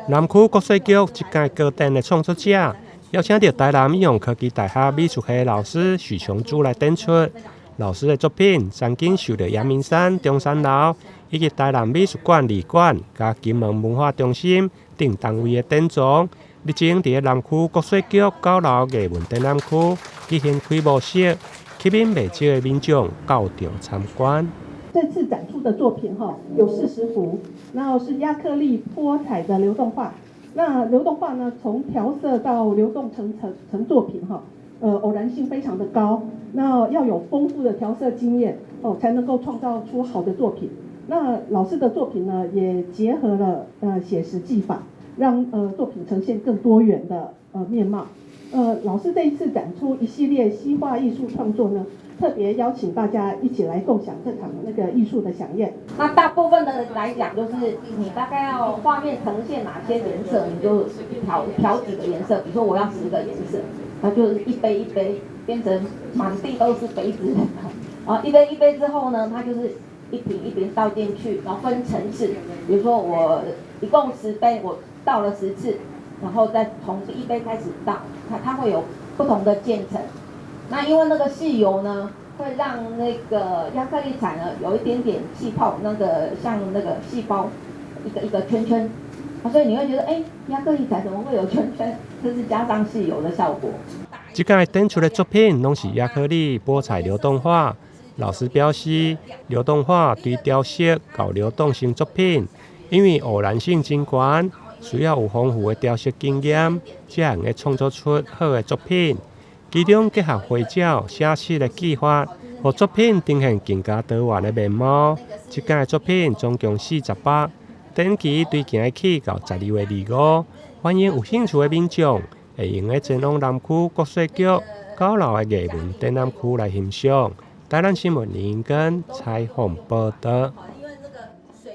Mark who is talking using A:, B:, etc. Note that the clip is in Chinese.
A: 南区国税局一届高等的创作者，邀请到台南应用科技大学美术系老师许琼珠来展出。老师的作品曾经受到阳明山、中山楼以及台南美术馆二馆、加金门文化中心等单位的展藏。日前伫南区国税局9楼艺文展览区举行开幕式，吸引不少的民众到场参观。
B: 这次展出的作品有40幅，然后是亚克力泼彩的流动画。那流动画呢，从调色到流动成作品偶然性非常的高。那要有丰富的调色经验才能够创造出好的作品。那老师的作品呢，也结合了写实技法，让作品呈现更多元的面貌。老师这一次展出一系列西画艺术创作呢，特别邀请大家一起来共享这场那个艺术的飨宴。
C: 那大部分的来讲，就是你大概要画面呈现哪些颜色，你就调几个颜色。比如说我要10个颜色，那就是一杯一杯变成满地都是杯子，然后一杯一杯之后呢，它就是一瓶一瓶倒进去，然后分层次。比如说我一共10杯，我倒了10次。然后再从第一杯开始倒，它会有不同的渐层。那因为那个细油呢，会让那个亚克力彩呢有一点点气泡，那个像那个细胞一个一个圈圈，所以你会觉得，亚克力彩怎么会有圈圈？这是加上细油的效果。
A: 这届展出的作品拢是亚克力泼彩流动画。老师表示，流动画对调色到流动性作品，因为偶然性真悬。需要有丰富的调色经验，才能够创作出好的作品。其中结合花鸟、写实的技法，让作品呈现更加多元的面貌。这届作品总共40把，展期对今日起到12月25，欢迎有兴趣的民众会用的前往南区国税局9楼的艺文展览区来欣赏。台南新闻林根采访报道。